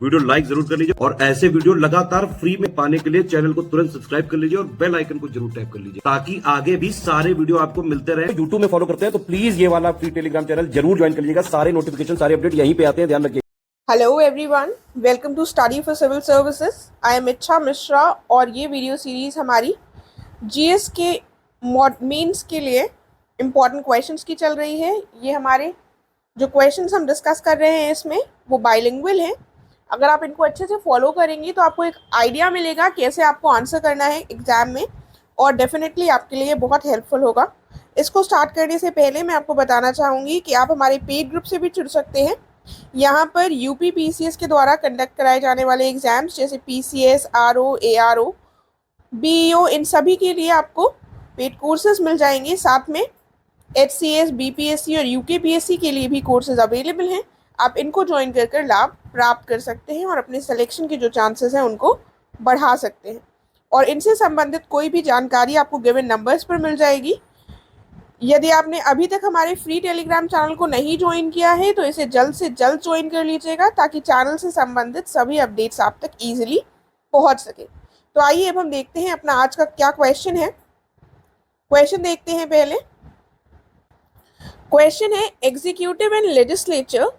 Video like जरूर कर लीजिए और ऐसे वीडियो लगातार फ्री में पाने के लिए चैनल को तुरंत सब्सक्राइब कर लीजिए और बेल आइकन को जरूर टैप कर लीजिए ताकि आगे भी सारे वीडियो आपको मिलते रहे। यूट्यूब में फॉलो करते हैं तो प्लीज ये वाला फ्री टेलीग्राम चैनल जरूर ज्वाइन कर लीजिएगा। सारे नोटिफिकेशन सारे अपडेट यहीं पे आते हैं, ध्यान रखिए। Hello everyone, welcome to study for civil services. I am Ichha Mishra और ये वीडियो सीरीज़ हमारी जीएस के मेंस के लिए इम्पॉर्टेंट क्वेश्चंस की चल रही है। ये हमारे जो क्वेश्चंस हम डिस्कस कर रहे हैं इसमें वो बाइलिंगुअल हैं। अगर आप इनको अच्छे से फॉलो करेंगे तो आपको एक आइडिया मिलेगा कैसे आपको आंसर करना है एग्ज़ाम में, और डेफिनेटली आपके लिए बहुत हेल्पफुल होगा। इसको स्टार्ट करने से पहले मैं आपको बताना चाहूँगी कि आप हमारे पेड ग्रुप से भी जुड़ सकते हैं। यहाँ पर यूपी पीसीएस के द्वारा कंडक्ट कराए जाने वाले एग्ज़ाम्स जैसे पीसीएस, आरओ, एआरओ, बीईओ, इन सभी के लिए आपको पेड कोर्सेज मिल जाएंगे। साथ में एचसीएस, बीपीएससी और यूकेपीएससी के लिए भी कोर्सेज अवेलेबल हैं। आप इनको ज्वाइन कर लाभ प्राप्त कर सकते हैं और अपने सिलेक्शन के जो चांसेस हैं उनको बढ़ा सकते हैं। और इनसे संबंधित कोई भी जानकारी आपको गिवन नंबर्स पर मिल जाएगी। यदि आपने अभी तक हमारे फ्री टेलीग्राम चैनल को नहीं ज्वाइन किया है तो इसे जल्द से जल्द ज्वाइन कर लीजिएगा ताकि चैनल से संबंधित सभी अपडेट्स आप तक ईजिली पहुंच सके। तो आइए अब हम देखते हैं अपना आज का क्या क्वेश्चन है। क्वेश्चन देखते हैं पहले। क्वेश्चन है, executive and legislature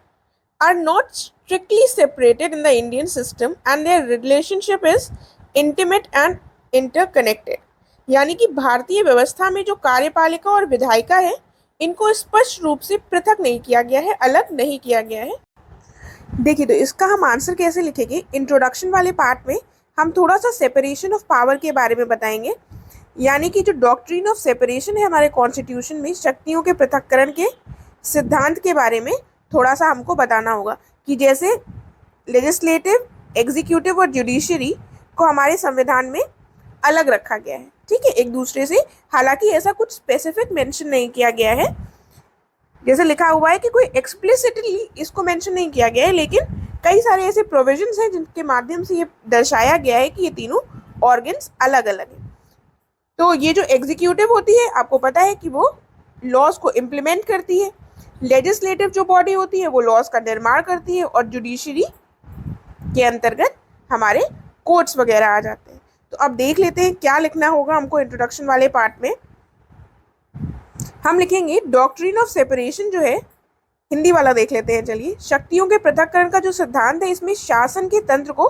are not strictly separated in the Indian system and their relationship is intimate and interconnected. यानी कि भारतीय व्यवस्था में जो कार्यपालिका और विधायिका है इनको स्पष्ट रूप से पृथक नहीं किया गया है, अलग नहीं किया गया है। देखिए, तो इसका हम आंसर कैसे लिखेंगे। इंट्रोडक्शन वाले पार्ट में हम थोड़ा सा सेपरेशन ऑफ पावर के बारे में बताएंगे। यानी कि जो डॉक्ट्रिन ऑफ सेपरेशन है हमारे कॉन्स्टिट्यूशन में, शक्तियों के पृथक्करण के सिद्धांत के बारे में थोड़ा सा हमको बताना होगा कि जैसे लेजिस्लेटिव, एग्जीक्यूटिव और जुडिशरी को हमारे संविधान में अलग रखा गया है, ठीक है, एक दूसरे से। हालांकि ऐसा कुछ स्पेसिफिक मेंशन नहीं किया गया है, जैसे लिखा हुआ है कि कोई एक्सप्लिसिटली इसको मेंशन नहीं किया गया है, लेकिन कई सारे ऐसे प्रोविजंस हैं जिनके माध्यम से ये दर्शाया गया है कि ये तीनों ऑर्गन्स अलग अलग हैं। तो ये जो एग्जीक्यूटिव होती है आपको पता है कि वो लॉज को इम्प्लीमेंट करती है। लेजिस्लेटिव जो बॉडी होती है वो लॉज का निर्माण करती है और जुडिशरी के अंतर्गत हमारे कोर्ट्स वगैरह आ जाते हैं। तो अब देख लेते हैं क्या लिखना होगा हमको इंट्रोडक्शन वाले पार्ट में। हम लिखेंगे डॉक्ट्रिन ऑफ सेपरेशन जो है, हिंदी वाला देख लेते हैं। चलिए, शक्तियों के पृथक्करण का जो सिद्धांत है इसमें शासन के तंत्र को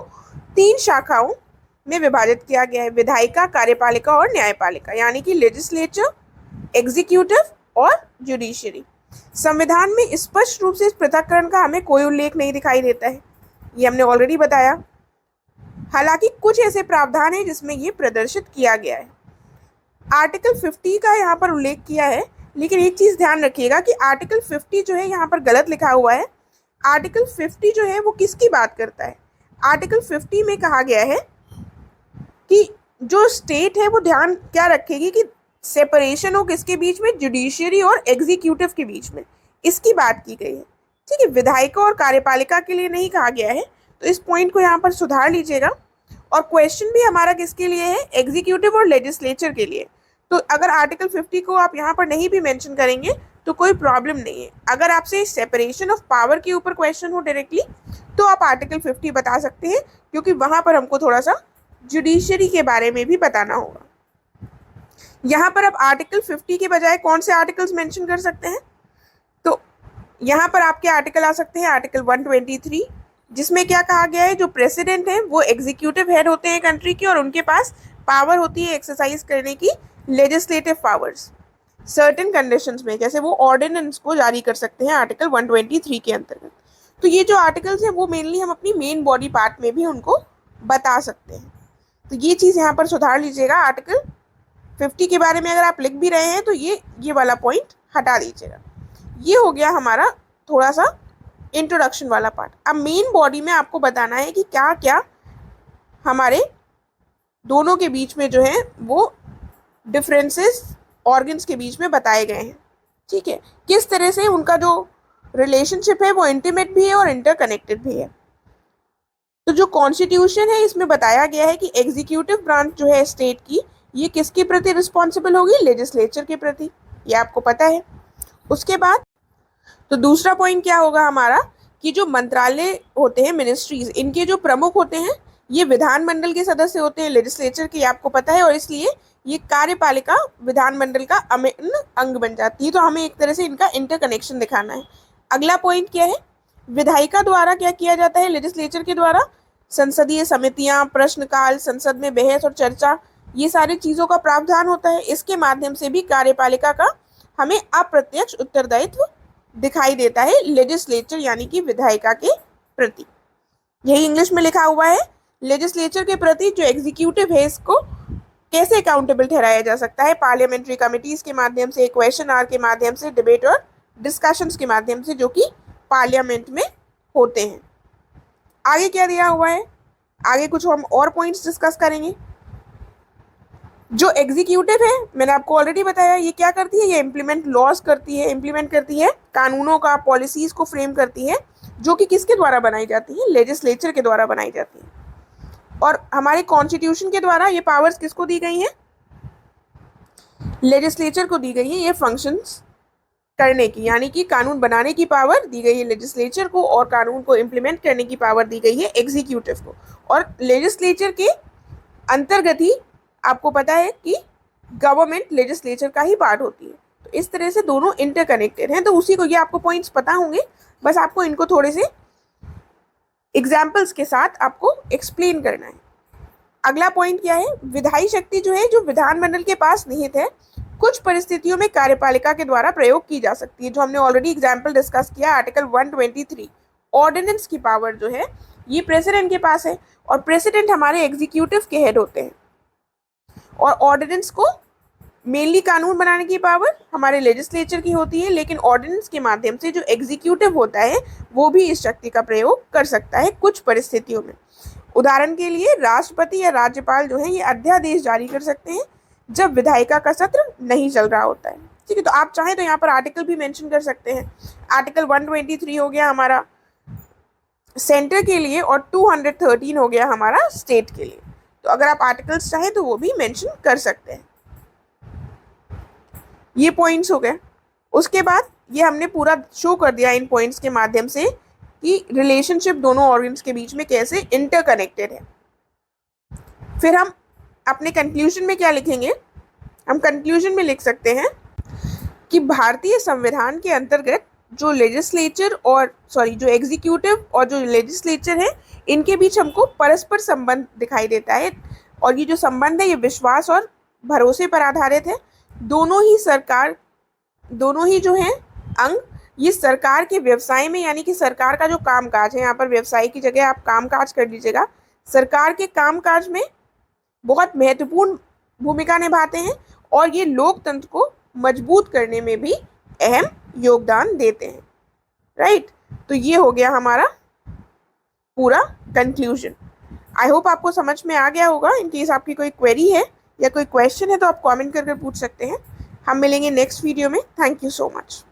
3 शाखाओं में विभाजित किया गया है, विधायिका, कार्यपालिका और न्यायपालिका, यानी कि लेजिस्लेचर, एग्जीक्यूटिव और जुडिशरी। संविधान में स्पष्ट रूप से इस पृथक्करण का हमें कोई उल्लेख नहीं दिखाई देता है, ये हमने ऑलरेडी बताया। हालांकि कुछ ऐसे प्रावधान हैं जिसमें ये प्रदर्शित किया गया है। आर्टिकल 50 का यहाँ पर उल्लेख किया है, लेकिन एक चीज़ ध्यान रखिएगा कि आर्टिकल 50 जो है यहाँ पर गलत लिखा हुआ है। आर्टिकल 50 जो है वो किसकी बात करता है। आर्टिकल 50 में कहा गया है कि जो स्टेट है वो ध्यान क्या रखेगी कि सेपरेशन हो किसके बीच में, जुडिशरी और एग्जीक्यूटिव के बीच में, इसकी बात की गई है, ठीक है। विधायिका और कार्यपालिका के लिए नहीं कहा गया है, तो इस पॉइंट को यहाँ पर सुधार लीजिएगा। और क्वेश्चन भी हमारा किसके लिए है, एग्जीक्यूटिव और लेजिस्लेचर के लिए। तो अगर आर्टिकल 50 को आप यहाँ पर नहीं भी मेंशन करेंगे तो कोई प्रॉब्लम नहीं है। अगर आपसे सेपरेशन ऑफ पावर के ऊपर क्वेश्चन हो डायरेक्टली तो आप आर्टिकल 50 बता सकते हैं, क्योंकि वहाँ पर हमको थोड़ा सा जुडिशरी के बारे में भी बताना होगा। यहाँ पर आप आर्टिकल 50 के बजाय कौन से आर्टिकल्स मेंशन कर सकते हैं, तो यहाँ पर आपके आर्टिकल आ सकते हैं आर्टिकल 123, जिसमें क्या कहा गया है, जो प्रेसिडेंट है वो एग्जीक्यूटिव हेड होते हैं कंट्री के और उनके पास पावर होती है एक्सरसाइज करने की लेजिस्लेटिव पावर्स सर्टेन कंडीशंस में, जैसे वो ऑर्डिनेंस को जारी कर सकते हैं आर्टिकल 123 के अंतर्गत। तो ये जो आर्टिकल्स हैं वो मेनली हम अपनी मेन बॉडी पार्ट में भी उनको बता सकते हैं। तो ये चीज़ यहाँ पर सुधार लीजिएगा। आर्टिकल 50 के बारे में अगर आप लिख भी रहे हैं तो ये वाला पॉइंट हटा दीजिएगा। ये हो गया हमारा थोड़ा सा इंट्रोडक्शन वाला पार्ट। अब मेन बॉडी में आपको बताना है कि क्या क्या हमारे दोनों के बीच में जो है वो डिफरेंसेस ऑर्गन्स के बीच में बताए गए हैं, ठीक है। किस तरह से उनका जो रिलेशनशिप है वो इंटीमेट भी है और इंटरकनेक्टेड भी है। तो जो कॉन्स्टिट्यूशन है इसमें बताया गया है कि एग्जीक्यूटिव ब्रांच जो है स्टेट की, ये किसके प्रति रिस्पॉन्सिबल होगी, लेजिस्लेचर के प्रति, ये आपको पता है। उसके बाद तो दूसरा पॉइंट क्या होगा हमारा कि जो मंत्रालय होते हैं, मिनिस्ट्रीज, इनके जो प्रमुख होते हैं ये विधानमंडल के सदस्य होते हैं, लेजिस्लेचर के, आपको पता है, और इसलिए ये कार्यपालिका विधानमंडल का अभिन्न अंग बन जाती है। तो हमें एक तरह से इनका इंटरकनेक्शन दिखाना है। अगला पॉइंट क्या है, विधायिका द्वारा क्या किया जाता है, लेजिस्लेचर के द्वारा संसदीय समितियां, प्रश्नकाल, संसद में बहस और चर्चा, ये सारी चीजों का प्रावधान होता है। इसके माध्यम से भी कार्यपालिका का हमें अप्रत्यक्ष उत्तरदायित्व दिखाई देता है लेजिस्लेचर यानी कि विधायिका के प्रति। यही इंग्लिश में लिखा हुआ है, लेजिस्लेचर के प्रति जो एग्जीक्यूटिव है इसको कैसे अकाउंटेबल ठहराया जा सकता है, पार्लियामेंट्री कमिटीज के माध्यम से, क्वेश्चन आवर के माध्यम से, डिबेट और डिस्कशंस के माध्यम से, जो कि पार्लियामेंट में होते हैं। आगे क्या दिया हुआ है, आगे कुछ हम और पॉइंट्स डिस्कस करेंगे। जो एग्जीक्यूटिव है, मैंने आपको ऑलरेडी बताया, ये क्या करती है, ये इम्प्लीमेंट लॉज करती है, इम्प्लीमेंट करती है कानूनों का, पॉलिसीज को फ्रेम करती है, जो कि किसके द्वारा बनाई जाती है, लेजिस्लेचर के द्वारा बनाई जाती है। और हमारे कॉन्स्टिट्यूशन के द्वारा ये पावर्स किसको दी गई हैं, लेजिस्लेचर को दी गई है ये फंक्शंस करने की, यानी कि कानून बनाने की पावर दी गई है लेजिस्लेचर को और कानून को इम्प्लीमेंट करने की पावर दी गई है एग्जीक्यूटिव को। और लेजिस्लेचर के अंतर्गत ही आपको पता है कि गवर्नमेंट लेजिस्लेचर का ही पार्ट होती है। तो इस तरह से दोनों इंटरकनेक्टेड हैं। तो उसी को, ये आपको पॉइंट्स पता होंगे, बस आपको इनको थोड़े से एग्जाम्पल्स के साथ आपको एक्सप्लेन करना है। अगला पॉइंट क्या है, विधायी शक्ति जो है, जो विधानमंडल के पास निहित है, कुछ परिस्थितियों में कार्यपालिका के द्वारा प्रयोग की जा सकती है, जो हमने ऑलरेडी एग्जाम्पल डिस्कस किया। आर्टिकल 123 ऑर्डिनेंस की पावर जो है ये प्रेसिडेंट के पास है, और प्रेसिडेंट हमारे एग्जीक्यूटिव के हेड होते हैं, और ऑर्डिनेंस को मेनली कानून बनाने की पावर हमारे लेजिस्लेचर की होती है, लेकिन ऑर्डिनेंस के माध्यम से जो एग्जीक्यूटिव होता है वो भी इस शक्ति का प्रयोग कर सकता है कुछ परिस्थितियों में। उदाहरण के लिए राष्ट्रपति या राज्यपाल जो है ये अध्यादेश जारी कर सकते हैं जब विधायिका का सत्र नहीं चल रहा होता है। ठीक है, तो आप चाहें तो यहाँ पर आर्टिकल भी मेंशन कर सकते हैं। आर्टिकल 123 हो गया हमारा सेंटर के लिए और 213 हो गया हमारा स्टेट के लिए। तो अगर आप आर्टिकल्स चाहें तो वो भी मेंशन कर सकते हैं। ये पॉइंट्स हो गए। उसके बाद ये हमने पूरा शो कर दिया इन पॉइंट्स के माध्यम से कि रिलेशनशिप दोनों ऑर्गन्स के बीच में कैसे इंटरकनेक्टेड है। फिर हम अपने कंक्लूजन में क्या लिखेंगे, हम कंक्लूजन में लिख सकते हैं कि भारतीय संविधान के अंतर्गत जो लेजिस्लेचर और जो एग्जीक्यूटिव और जो लेजिस्लेचर है इनके बीच हमको परस्पर संबंध दिखाई देता है, और ये जो संबंध है ये विश्वास और भरोसे पर आधारित है। दोनों ही जो हैं अंग ये सरकार के व्यवसाय में, यानी कि सरकार का जो कामकाज है, यहाँ पर व्यवसाय की जगह आप कामकाज कर लीजिएगा, सरकार के कामकाज में बहुत महत्वपूर्ण भूमिका निभाते हैं, और ये लोकतंत्र को मजबूत करने में भी अहम योगदान देते हैं। राइट, तो ये हो गया हमारा पूरा कंक्लूजन। आई होप आपको समझ में आ गया होगा। इन केस आपकी कोई क्वेरी है या कोई क्वेश्चन है तो आप कमेंट करके पूछ सकते हैं। हम मिलेंगे नेक्स्ट वीडियो में। Thank you so much.